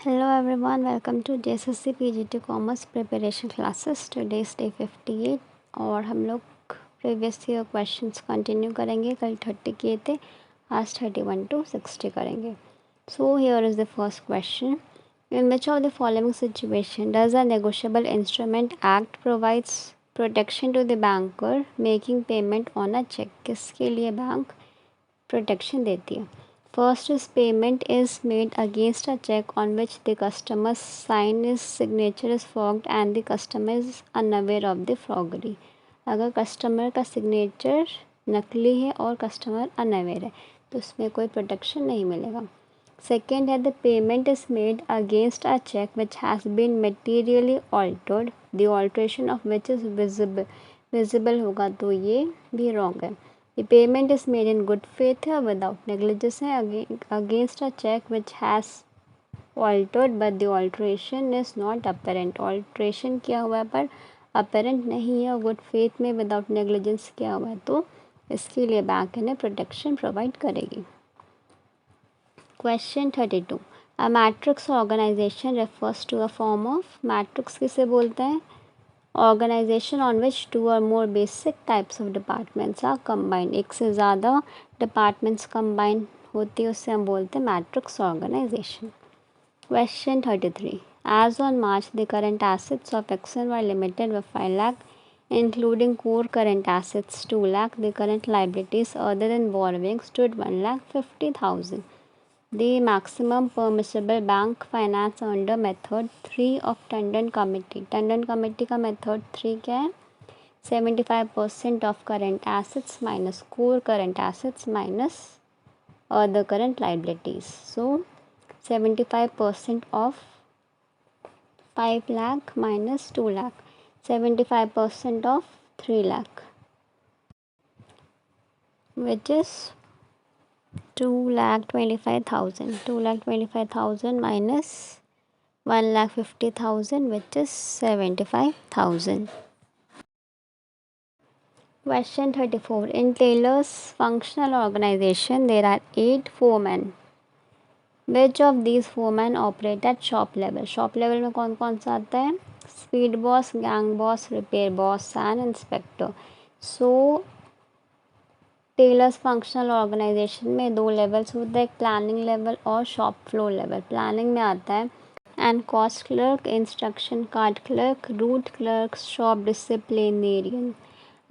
Hello everyone, welcome to jssc PGT Commerce Preparation Classes. Today is day 58 और हम लोग previous year questions continue करेंगे. कल 30 किए थे, आज 31 to 60 करेंगे. So here is the first question. In which of the following situation does a negotiable instrument act provides protection to the banker making payment on a check? किसके लिए bank protection देती है? First is payment is made against a check on which the customer's sign his signature is forged and the customer is unaware of the forgery. अगर customer का signature नकली है और customer unaware है तो उसमें कोई प्रोटेक्शन नहीं मिलेगा. सेकेंड है the payment is made against a cheque which has been materially altered the alteration of which is visible होगा तो ये भी रॉन्ग है. The payment is made in good faith or without negligence against a check which has altered but the alteration is not apparent. Alteration किया हुआ है पर apparent नहीं है और good faith में without negligence किया हुआ है तो इसके लिए बैंक इन्हें protection provide करेगी. Question 32. A matrix organization refers to a form of matrix किसे बोलते हैं? Organization on which two or more basic types of departments are combined. एक से ज़्यादा departments combine होती है उससे हम बोलते हैं matrix organization. Question 33. As on March, the current assets of Exxon were limited with 5 lakh, including core current assets 2 lakh. The current liabilities other than borrowing stood 1,50,000. The maximum permissible bank finance under method 3 of Tandon Committee. Tandon Committee का method 3 क्या है? 75% of current assets minus core current assets minus other current liabilities. So 75% of 5 lakh minus 2 lakh. 75% of 3 lakh, which is 2,25,000. 2,25,000 minus 1,50,000, which is 75,000. Question 34. In Taylor's functional organization, there are 8 foremen. Which of these foremen operate at shop level? Shop level में कौन कौन सा आता है? Speed boss, gang boss, repair boss and inspector. So Taylor's functional organisation में 2 levels होते हैं, planning level और शॉप फ्लोर लेवल. प्लानिंग में आता है and cost clerk, instruction card clerk, route clerk, shop disciplinarian.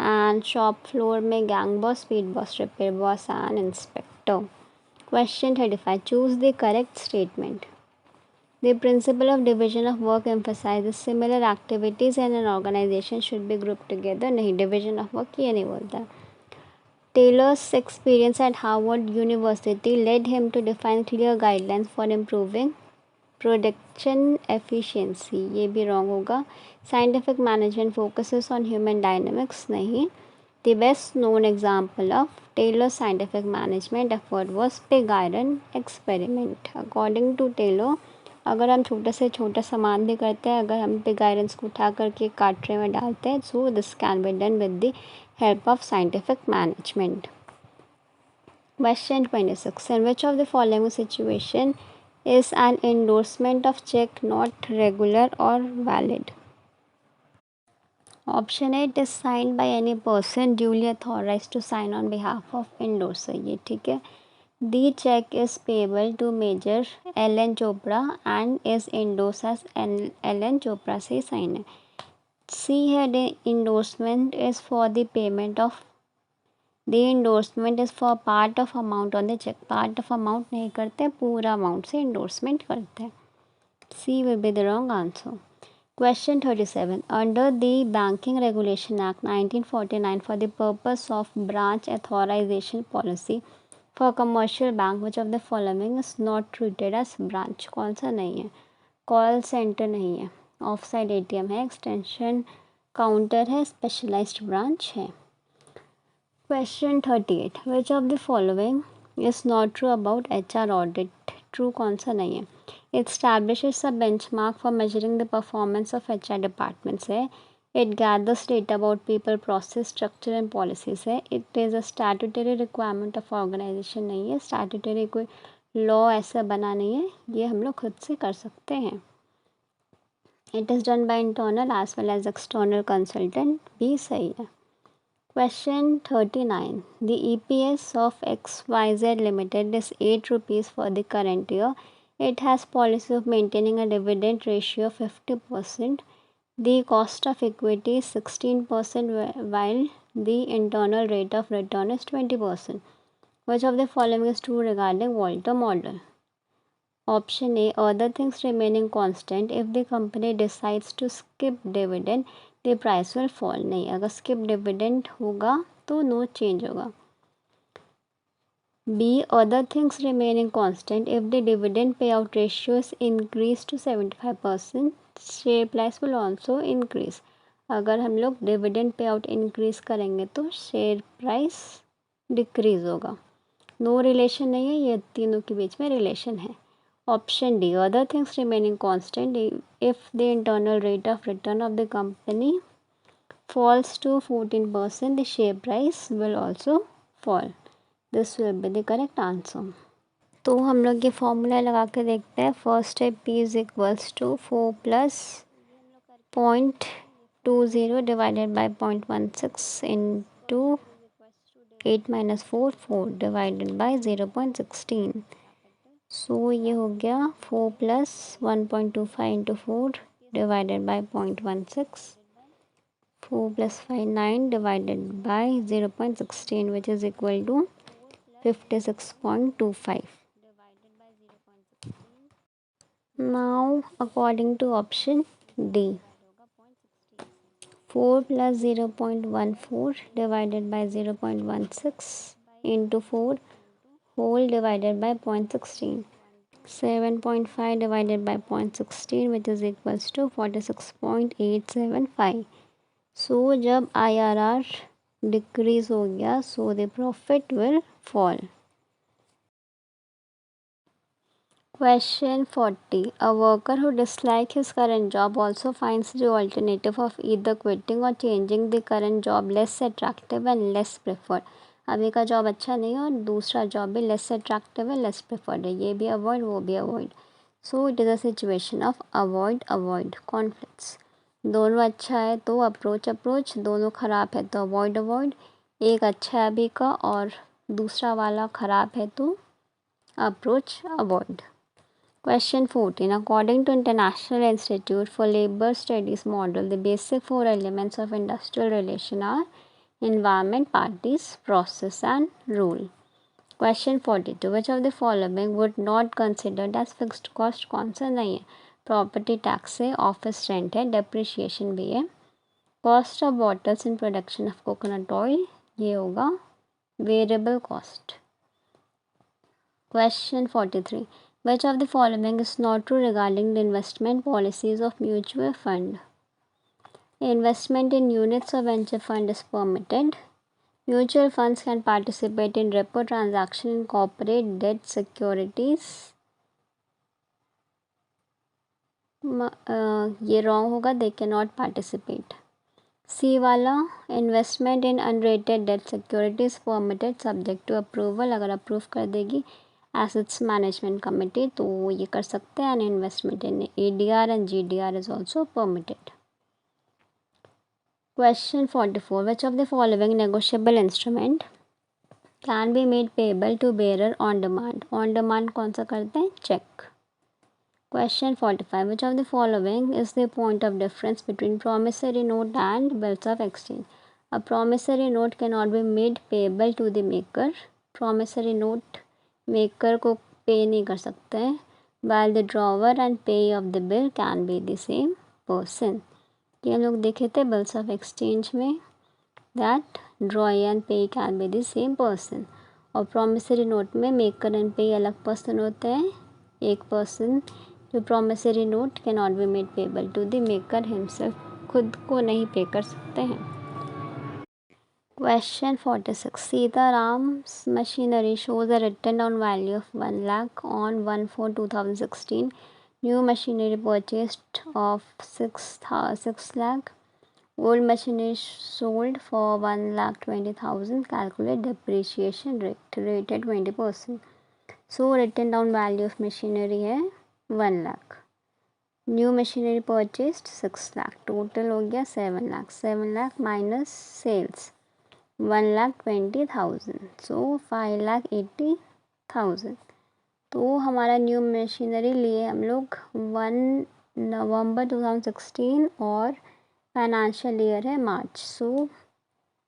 And shop floor में gang boss, speed boss, repair boss and inspector. Question 35. Choose the correct statement. The principle of division of work emphasizes similar activities and an organization should be grouped together. नहीं, division of work ये नहीं बोलता. Taylor's experience at Harvard University led him to define clear guidelines for improving production efficiency. ये भी wrong होगा. Scientific management focuses on human dynamics. नहीं. The best known example of Taylor's scientific management effort was pig iron experiment. According to Taylor, अगर हम छोटे से छोटा सामान भी करते हैं, अगर हम पिग आयरन्स को उठा करके काटरे में डालते हैं, so this can be done with the help of scientific management. Question 26. In which of the following situation is an endorsement of check not regular or valid? Option A, it is signed by any person duly authorized to sign on behalf of endorser. ये ठीक है. The check is payable to Major L.N. Chopra and is endorsed as L.N. Chopra से sign है. C है, the endorsement is for the payment of, the endorsement is for part of amount on the check. Part of amount नहीं करते, पूरा amount से endorsement करते हैं. C will be the wrong answer. Question 37. Under the Banking Regulation Act 1949 for the purpose of branch authorization policy for commercial bank, which of the following is not treated as branch? कौन सा नहीं है? Call centre नहीं है, off site ATM है, extension counter है, specialised branch है. Question 38. Which of the following is not true about HR audit? True कौन सा नहीं है? It establishes a benchmark for measuring the performance of HR departments है. It gathers data about people, process, structure and policies है. It is a statutory requirement of organisation नहीं है. Statutory कोई law ऐसा बना नहीं है, ये हम लोग खुद से कर सकते हैं। It is done by internal as well as external consultant भी सही है। Question 39. The EPS of XYZ Limited is 8 rupees for the current year. It has policy of maintaining a dividend ratio of 50%. The cost of equity is 16% while the internal rate of return is 20%. Which of the following is true regarding Walter model? Option A, other things remaining constant, if the company decides to skip dividend the price will fall. नहीं, अगर skip dividend होगा तो no change होगा. B, other things remaining constant, if the dividend payout ratio is increased to 75%, share price will also increase. अगर हम लोग dividend payout increase करेंगे तो share price decrease होगा. No relation नहीं है, ये तीनों के बीच में relation है. Option D, other things remaining constant, if the internal rate of return of the company falls to 14%, the share price will also fall. This will be the correct answer. तो हम लोग ये फॉर्मूला लगा के देखते हैं. First है P is equals to 4 plus 0.20 divided by 0.16 into 8 minus 4 divided by 0.16. So ये हो गया 4 plus 1.25 into 4 divided by 0.16. 4 plus 5 9 divided by 0.16 which is equal to 56.25. Now according to option D, 4 plus 0.14 divided by 0.16 into 4 whole divided by 0.16. 7.5 divided by 0.16 which is equals to 46.875. सो जब IRR decrease हो गया so the profit will fall. Question 40. A worker who dislikes his current job also finds the alternative of either quitting or changing the current job less attractive and less preferred. अभी का job अच्छा नहीं है और दूसरा job भी less attractive है, less preferred है. ये भी अवॉइड, वो भी avoid. So it is a situation of avoid conflicts. दोनों अच्छा है तो अप्रोच, दोनों ख़राब है तो अवॉइड. एक अच्छा है अभी का और दूसरा वाला ख़राब है तो approach avoid. Question 14. According to International Institute for Labor Studies model, the basic 4 elements of industrial relation are environment, parties, process and rule. Question 42. Which of the following would not considered as fixed cost? कौन सा नहीं है? Property tax है, office rent है, depreciation भी है. Cost of bottles in production of coconut oil, ये होगा variable cost. Question 43. Which of the following is not true regarding the investment policies of mutual fund? Investment in units of venture fund is permitted. Mutual funds can participate in repo transaction in corporate debt securities. ये wrong होगा, they cannot participate. C वाला investment in unrated debt securities permitted subject to approval. अगर approve कर देगी assets management committee तो ये कर सकते हैं. and investment in ADR and GDR is also permitted. Question 44. Which of the following negotiable instrument can be made payable to bearer on demand? On demand कौन सा करते हैं? check. Question 45. Which of the following is the point of difference between promissory note and bills of exchange? A promissory note cannot be made payable to the maker. Promissory note maker को पे नहीं कर सकते हैं. While the drawer and payee of the bill can be the same person. ये हम लोग देखे थे bills of exchange में that drawer and payee can be the same person. और promissory note में maker and payee अलग person होते हैं. एक person जो promissory note cannot be made payable to the maker himself, खुद को नहीं पे कर सकते हैं. Question 46. Sitaram's machinery shows a written down value of 1 lakh on 1/4/2016. New machinery purchased of 6 lakh. Old machinery sold for 1,20,000. Calculate depreciation rate at 20%. So written down value of machinery है 1 lakh. New machinery purchased 6 lakh, total हो गया 7 lakh. 7 lakh minus sales 1,20,000, so 5,80,000। तो हमारा new machinery लिए हम लोग 1 नवंबर 2016 और financial year है मार्च। सो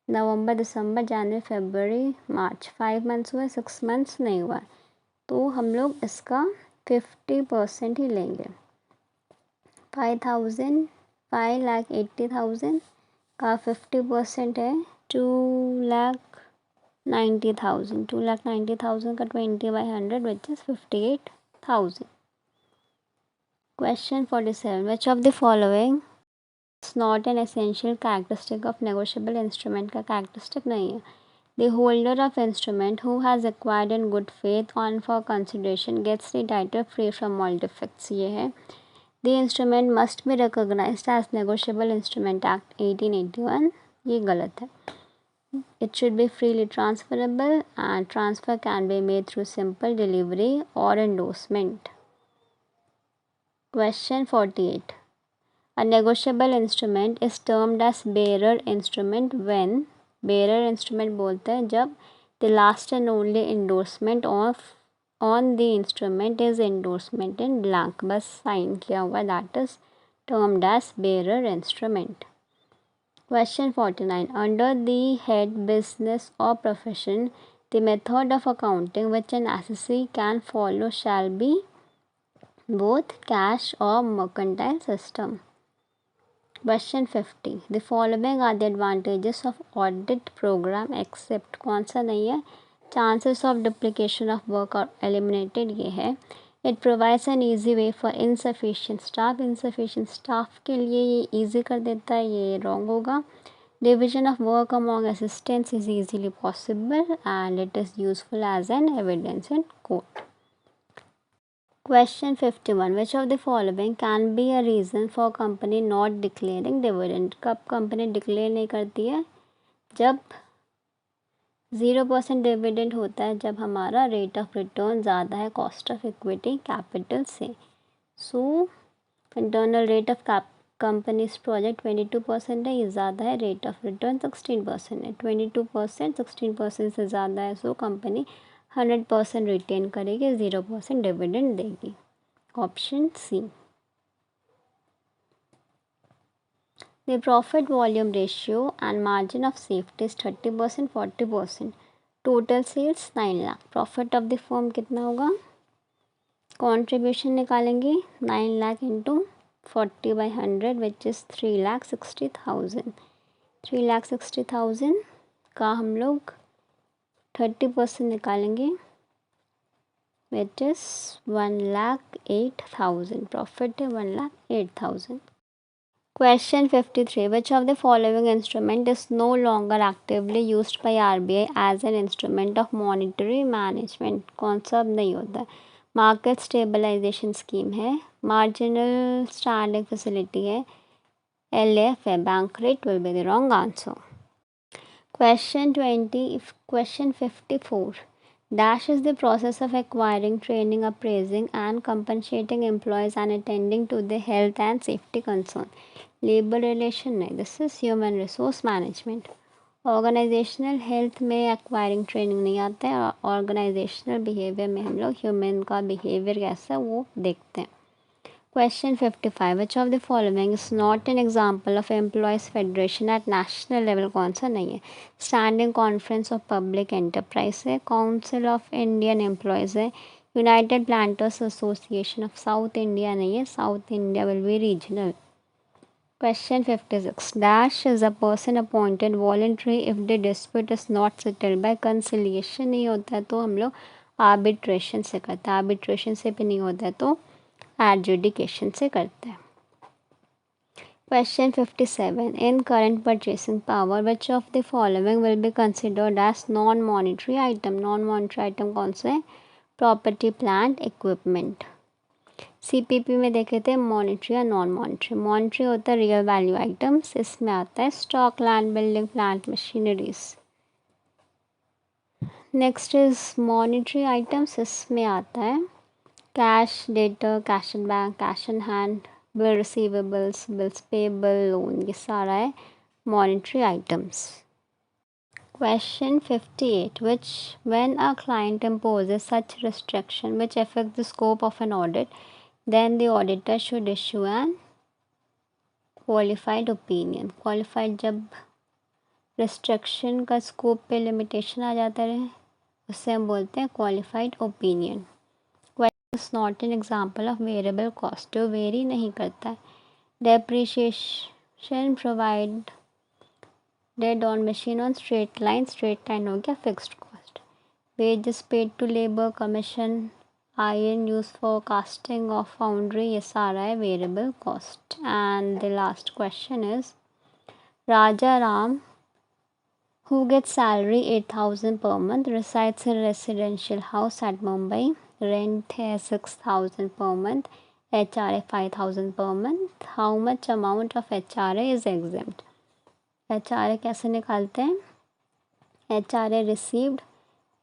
नवंबर, दिसंबर, जनवरी, फरवरी, मार्च 5 मंथ्स हुए, 6 मंथ्स नहीं हुआ। तो हम लोग इसका 50% ही लेंगे। 5,80,000 का 50% है 2,90,000। 2,90,000 का 20/100 which is 58,000। Question 47. Which of the following is not an essential characteristic of negotiable instrument? का characteristic नहीं है. The holder of instrument who has acquired in good faith on for consideration gets the title free from all defects. ये है. The instrument must be recognized as negotiable instrument Act 1881. ये गलत है. It should be freely transferable and transfer can be made through simple delivery or endorsement. Question 48. A negotiable instrument is termed as bearer instrument when bearer instrument बोलते हैं जब the last and only endorsement of on the instrument is endorsement in blank, बस sign किया हुआ, that is termed as bearer instrument. Question 49. Under the head business or profession, the method of accounting which an assessee can follow shall be both cash or mercantile system. Question 50. The following are the advantages of audit program except कौन सा नहीं है? Chances of duplication of work are eliminated, ये है. It provides an easy way for insufficient staff. Insufficient staff के लिए ये easy कर देता है, ये wrong होगा. Division of work among assistants is easily possible and it is useful as an evidence in court. Question 51. Which of the following can be a reason for company not declaring dividend? कब company declare नहीं करती है? जब 0% dividend होता है, जब हमारा rate of return ज़्यादा है कॉस्ट ऑफ इक्विटी कैपिटल से. So internal rate of companies project 22% है, ये ज़्यादा है. रेट ऑफ रिटर्न 16% है. 22% 16% से ज़्यादा है, सो कंपनी 100% रिटेन करेगी, 0% डिविडेंड देगी. Option C. The profit volume ratio and margin of safety is 30%, 40%. Total sales 9 lakh. Profit of the firm कितना होगा? Contribution निकालेंगे 9 लाख into 40/100 which is 3,60,000. 3,60,000 का हम लोग 30% निकालेंगे which is 1,08,000. Profit है 1,08,000. Question 53. Which of the following instrument is no longer actively used by RBI as an instrument of monetary management? कौन सा अब नहीं होता है? मार्केट स्टेबलाइजेशन स्कीम है, मार्जिनल स्टैंडिंग फैसिलिटी है, LF है. Bank rate will be the wrong answer. Question 54. Dash is the process of acquiring, training, appraising and compensating employees and attending to the health and safety concern. Labor relation नहीं, this is human resource management. Organizational health में acquiring training नहीं आता है, organizational behavior में हम लोग human का behavior कैसा वो देखते हैं. Question 55. Which of the following is not an example of employees federation at national level? कौन सा नहीं है? Standing Conference of Public Enterprise है, Council of Indian Employees है, United Planters Association of South India नहीं है. South India will be regional. Question 56. Dash is a person appointed voluntary if the dispute is not settled by conciliation. नहीं होता है तो हम लोग arbitration से करते हैं. arbitration से भी नहीं होता है तो adjudication से करते हैं. Question 57. In current purchasing power, which of the following will be considered as non-monetary item? Non-monetary item कौन से है? Property, plant, equipment. CPP में देखे थे मॉनिटरी या नॉन मॉनिटरी. मॉनिटरी होता है रियल वैल्यू आइटम्स, इसमें आता है stock, land, building, plant, machineries. Next is monetary items, इसमें आता है cash, debtor, cash in bank, cash in hand, bill receivables, bills payable, loan, ये सारा है monetary items. Question 58. Which, when a client imposes such restriction which affect the scope of an audit, then the auditor should issue an qualified opinion. Qualified जब restriction का scope पे limitation आ जाता है उससे हम बोलते हैं qualified opinion. Question is not an example of variable cost, जो वेरी नहीं करता है. Depreciation provide डेड on machine on straight line हो गया fixed cost. Wages paid to labour, commission, iron use for casting of foundry, ये सारा है variable cost. And the last question is Raja Ram who gets salary 8,000 per month resides in residential house at Mumbai. Rent है 6,000 per month. HRA 5,000 per month. How much amount of HRA is exempt? HRA कैसे निकालते हैं? HRA received,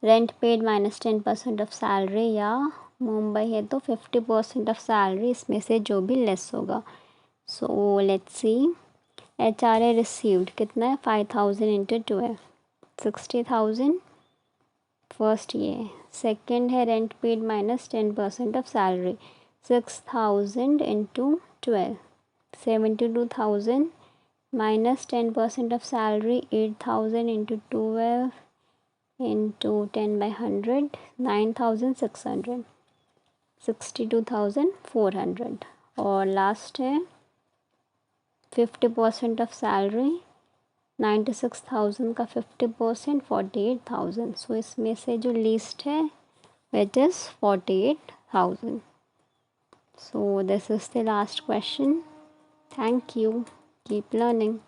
rent paid minus 10% of salary, या मुंबई है तो 50% of salary, इसमें से जो भी लेस होगा. So let's see. HRA received कितना है? 5,000 इंटू 2 है 60,000. फर्स्ट ये. सेकेंड है rent paid minus 10% of salary, 6,000 into 12, 72,000 minus 10% of salary, 8,000 into 12 into 10 by 100, 9,600, 62,400. और लास्ट है 50% ऑफ सैलरी, 96,000 का 50%, 48,000. सो इसमें से जो लीस्ट है which is 48,000. So this is the last question. Thank you. Keep learning.